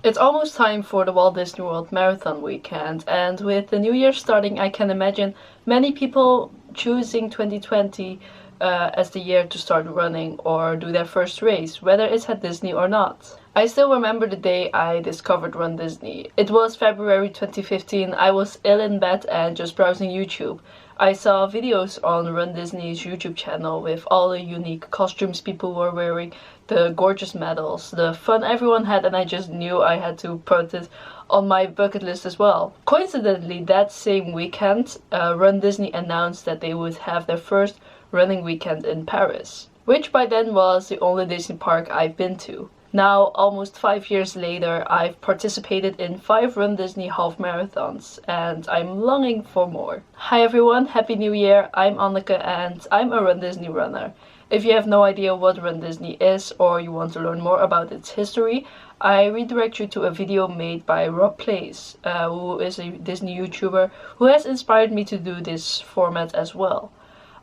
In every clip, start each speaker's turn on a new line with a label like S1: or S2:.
S1: It's almost time for the Walt Disney World Marathon weekend, and with the new year starting, I can imagine many people choosing 2020 as the year to start running or do their first race, whether it's at Disney or not. I still remember the day I discovered RunDisney. It was February 2015. I was ill in bed and just browsing YouTube. I saw videos on RunDisney's YouTube channel with all the unique costumes people were wearing, the gorgeous medals, the fun everyone had, and I just knew I had to put it on my bucket list as well. Coincidentally, that same weekend, RunDisney announced that they would have their first running weekend in Paris, which by then was the only Disney park I've been to. Now, almost 5 years later, I've participated in 5 RunDisney half marathons, and I'm longing for more. Hi everyone, Happy New Year! I'm Anneke and I'm a RunDisney runner. If you have no idea what RunDisney is or you want to learn more about its history, I redirect you to a video made by Rob Plays, who is a Disney YouTuber who has inspired me to do this format as well.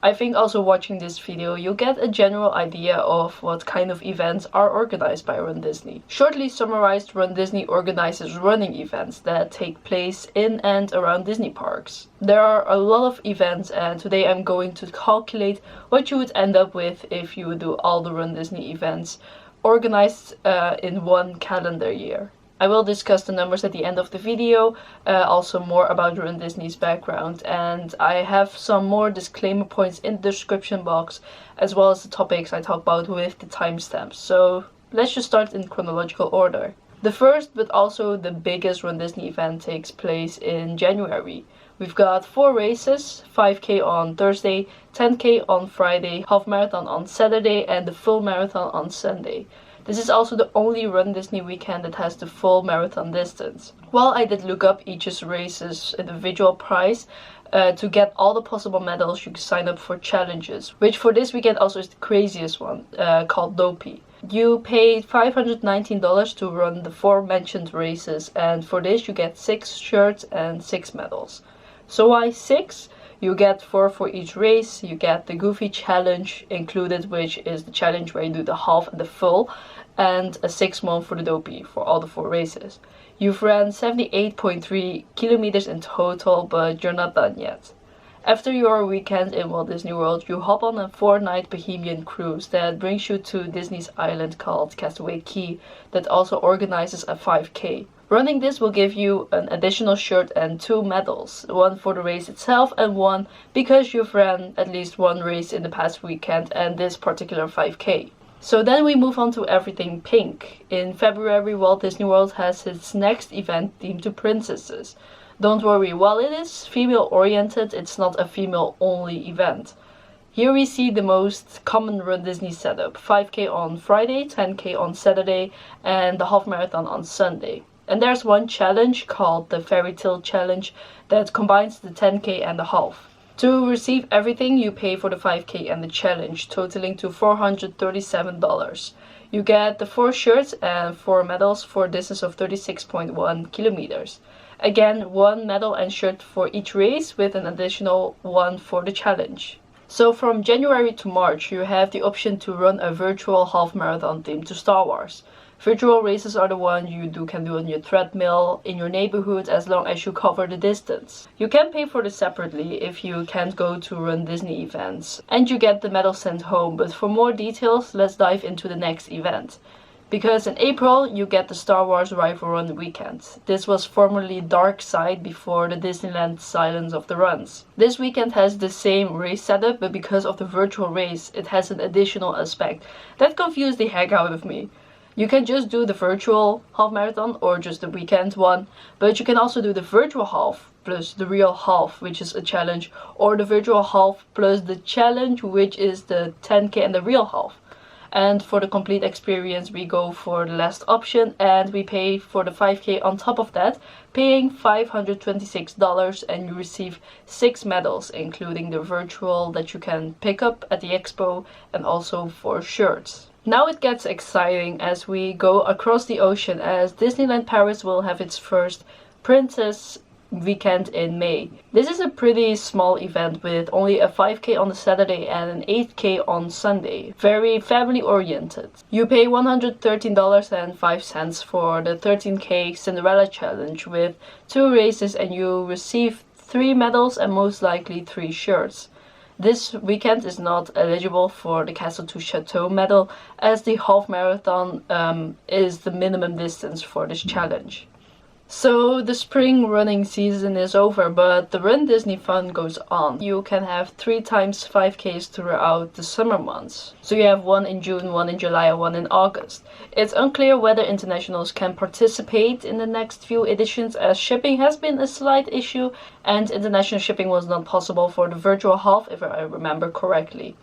S1: I think also watching this video you'll get a general idea of what kind of events are organized by RunDisney. Shortly summarized, RunDisney organizes running events that take place in and around Disney parks. There are a lot of events, and today I'm going to calculate what you would end up with if you would do all the RunDisney events organized in one calendar year. I will discuss the numbers at the end of the video, also more about RunDisney's background, and I have some more disclaimer points in the description box, as well as the topics I talk about with the timestamps. So let's just start in chronological order. The first, but also the biggest RunDisney event takes place in January. We've got 4 races, 5K on Thursday, 10K on Friday, half marathon on Saturday, and the full marathon on Sunday. This is also the only RunDisney weekend that has the full marathon distance. While I did look up each race's individual price, to get all the possible medals you can sign up for challenges, which for this weekend also is the craziest one, called Dopey. You pay $519 to run the 4 mentioned races, and for this you get 6 shirts and 6 medals. So why 6? You get 4 for each race. You get the Goofy challenge included, which is the challenge where you do the half and the full, and a 6th one for the Dopey for all the 4 races. You've ran 78.3 kilometers in total, but you're not done yet. After your weekend in Walt Disney World, you hop on a 4-night Bohemian cruise that brings you to Disney's island called Castaway Cay that also organizes a 5K. Running this will give you an additional shirt and 2 medals, one for the race itself and one because you've ran at least 1 race in the past weekend and this particular 5K. So then we move on to everything pink. In February, Walt Disney World has its next event themed to princesses. Don't worry, while it is female oriented, it's not a female only event. Here we see the most common RunDisney setup, 5K on Friday, 10K on Saturday, and the half marathon on Sunday. And there's one challenge called the Fairy Tale Challenge that combines the 10K and the half. To receive everything, you pay for the 5K and the challenge, totaling to $437. You get the 4 shirts and 4 medals for a distance of 36.1 kilometers. Again, 1 medal and shirt for each race with an additional 1 for the challenge. So from January to March, you have the option to run a virtual half marathon themed to Star Wars. Virtual races are the one you can do on your treadmill in your neighborhood as long as you cover the distance. You can pay for this separately if you can't go to RunDisney events, and you get the medal sent home, but for more details let's dive into the next event. Because in April you get the Star Wars Rival Run weekend. This was formerly Dark Side before the Disneyland Silence of the Runs. This weekend has the same race setup, but because of the virtual race it has an additional aspect that confused the heck out of me. You can just do the virtual half marathon or just the weekend one, but you can also do the virtual half plus the real half, which is a challenge, or the virtual half plus the challenge, which is the 10K and the real half. And for the complete experience we go for the last option and we pay for the 5K on top of that, paying $526, and you receive 6 medals, including the virtual that you can pick up at the expo and also 4 shirts. Now it gets exciting as we go across the ocean, as Disneyland Paris will have its first princess weekend in May. This is a pretty small event with only a 5K on a Saturday and an 8K on Sunday. Very family oriented. You pay $113.05 for the 13K Cinderella Challenge with 2 races, and you receive 3 medals and most likely 3 shirts. This weekend is not eligible for the Castle to Chateau medal, as the half marathon is the minimum distance for this challenge. So the spring running season is over, but the Run Disney fun goes on. You can have 3 times 5Ks throughout the summer months. So you have 1 in June, 1 in July, and 1 in August. It's unclear whether internationals can participate in the next few editions, as shipping has been a slight issue and international shipping was not possible for the virtual half, if I remember correctly.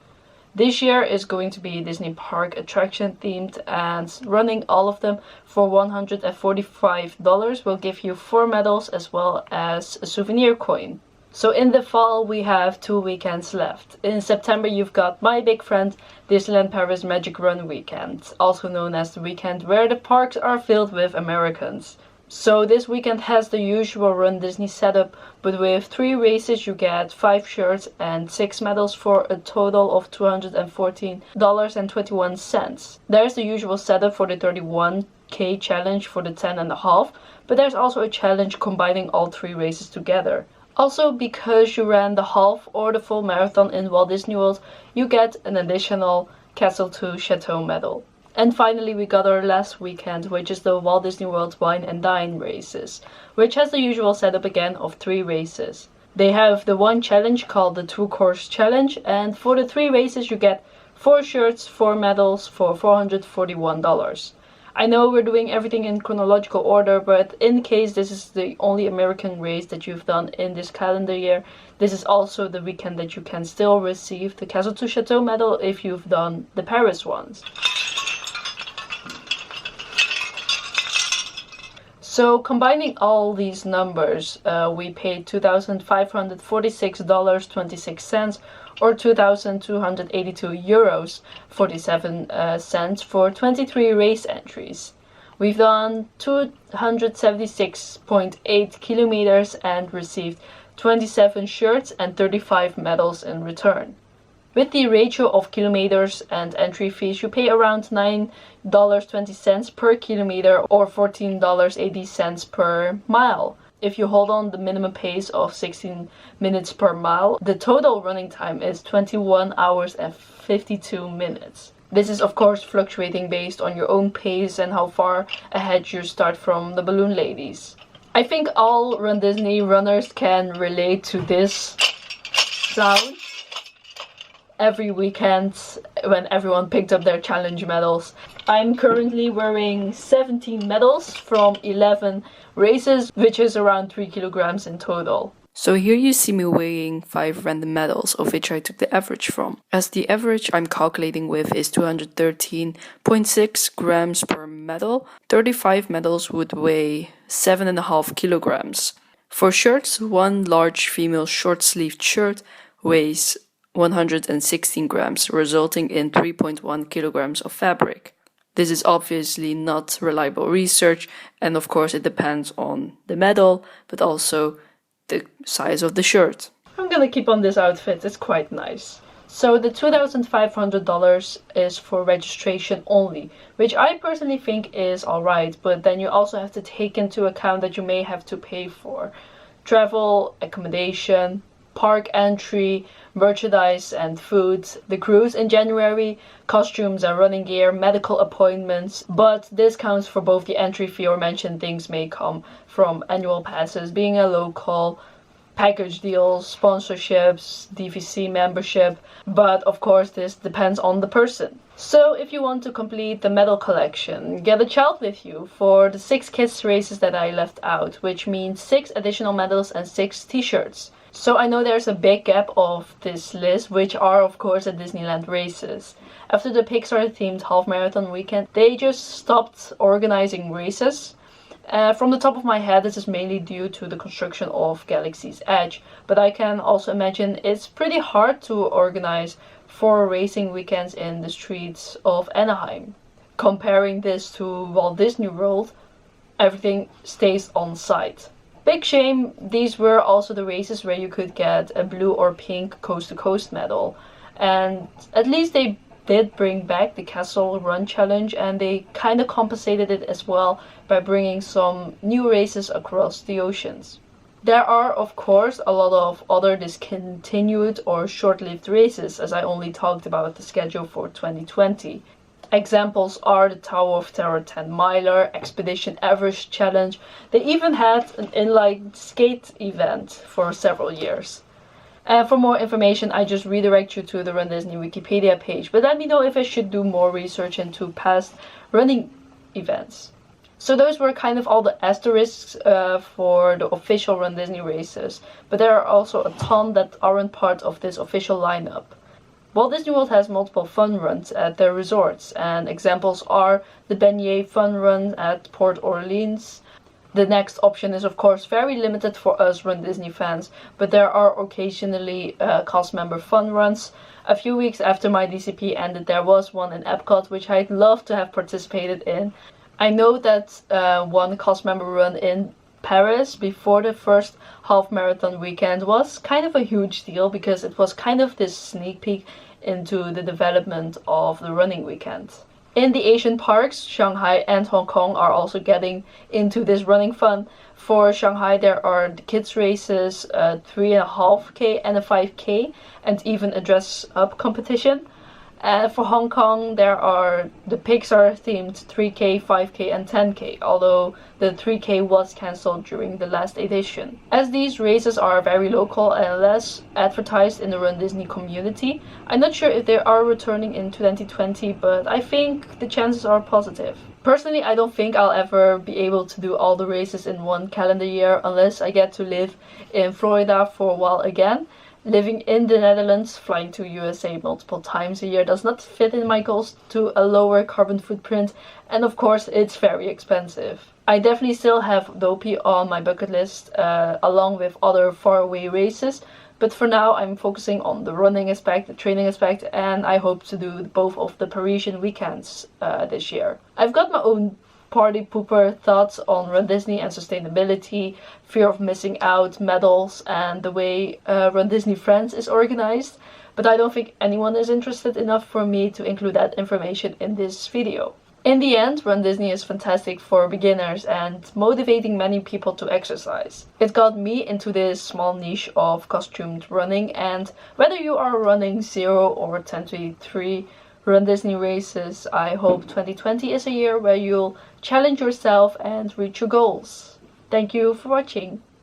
S1: This year is going to be Disney Park attraction themed, and running all of them for $145 will give you 4 medals as well as a souvenir coin. So in the fall we have 2 weekends left. In September you've got my big friend Disneyland Paris Magic Run weekend, also known as the weekend where the parks are filled with Americans. So this weekend has the usual Run Disney setup, but with 3 races you get 5 shirts and 6 medals for a total of $214.21. There's the usual setup for the 31K challenge for the 10.5, but there's also a challenge combining all 3 races together. Also, because you ran the half or the full marathon in Walt Disney World, you get an additional Castle to Chateau medal. And finally we got our last weekend, which is the Walt Disney World Wine and Dine races, which has the usual setup again of 3 races. They have the one challenge called the 2-course challenge, and for the 3 races you get 4 shirts, 4 medals for $441. I know we're doing everything in chronological order, but in case this is the only American race that you've done in this calendar year, this is also the weekend that you can still receive the Castle to Chateau medal if you've done the Paris ones. So combining all these numbers, we paid $2,546.26 or €2,282.47 for 23 race entries. We've done 276.8 kilometers and received 27 shirts and 35 medals in return. With the ratio of kilometers and entry fees, you pay around $9.20 per kilometer or $14.80 per mile. If you hold on the minimum pace of 16 minutes per mile, the total running time is 21 hours and 52 minutes. This is of course fluctuating based on your own pace and how far ahead you start from the balloon ladies. I think all Run Disney runners can relate to this sound every weekend when everyone picked up their challenge medals. I'm currently wearing 17 medals from 11 races, which is around 3 kilograms in total.
S2: So here you see me weighing 5 random medals, of which I took the average from. As the average I'm calculating with is 213.6 grams per medal, 35 medals would weigh 7.5 kilograms. For shirts, one large female short-sleeved shirt weighs 116 grams, resulting in 3.1 kilograms of fabric. This is obviously not reliable research, and of course it depends on the medal, but also the size of the shirt.
S1: I'm gonna keep on this outfit, it's quite nice. So the $2,500 is for registration only, which I personally think is alright, but then you also have to take into account that you may have to pay for travel, accommodation, park entry, merchandise and food, the cruise in January, costumes and running gear, medical appointments, but discounts for both the entry fee or mentioned things may come from annual passes, being a local, package deals, sponsorships, DVC membership, but of course this depends on the person. So if you want to complete the medal collection, get a child with you for the 6 kids races that I left out, which means 6 additional medals and 6 t-shirts. So I know there's a big gap of this list, which are of course the Disneyland races. After the Pixar themed half marathon weekend, they just stopped organizing races. From the top of my head, this is mainly due to the construction of Galaxy's Edge, but I can also imagine it's pretty hard to organize 4 racing weekends in the streets of Anaheim. Comparing this to Walt Disney World, everything stays on site. Big shame, these were also the races where you could get a blue or pink coast-to-coast medal. And at least they did bring back the Castle Run Challenge, and they kind of compensated it as well by bringing some new races across the oceans. There are, of course, a lot of other discontinued or short-lived races, as I only talked about the schedule for 2020. Examples are the Tower of Terror 10 miler, Expedition Everest Challenge. They even had an inline skate event for several years. And for more information, I just redirect you to the RunDisney Wikipedia page, but let me know if I should do more research into past running events. So those were kind of all the asterisks for the official RunDisney races, but there are also a ton that aren't part of this official lineup. Walt Disney World has multiple fun runs at their resorts, and examples are the Beignet Fun Run at Port Orleans. The next option is of course very limited for us RunDisney fans, but there are occasionally cast member fun runs. A few weeks after my DCP ended, there was one in Epcot which I'd love to have participated in. I know that one cast member run in Paris before the first half marathon weekend was kind of a huge deal because it was kind of this sneak peek into the development of the running weekend. In the Asian parks, Shanghai and Hong Kong are also getting into this running fun. For Shanghai there are the kids races, 3.5K and a 5K, and even a dress up competition. And for Hong Kong there are the Pixar themed 3K, 5K and 10K, although the 3K was cancelled during the last edition. As these races are very local and less advertised in the RunDisney community, I'm not sure if they are returning in 2020, but I think the chances are positive. Personally, I don't think I'll ever be able to do all the races in one calendar year unless I get to live in Florida for a while again. Living in the Netherlands, flying to USA multiple times a year does not fit in my goals to a lower carbon footprint, and of course it's very expensive. I definitely still have Dopey on my bucket list, along with other faraway races, but for now I'm focusing on the running aspect, the training aspect, and I hope to do both of the Parisian weekends this year. I've got my own party pooper thoughts on RunDisney and sustainability, fear of missing out, medals, and the way RunDisney Friends is organized, but I don't think anyone is interested enough for me to include that information in this video. In the end, RunDisney is fantastic for beginners and motivating many people to exercise. It got me into this small niche of costumed running, and whether you are running 0 or 1023 RunDisney races, I hope 2020 is a year where you'll challenge yourself and reach your goals. Thank you for watching.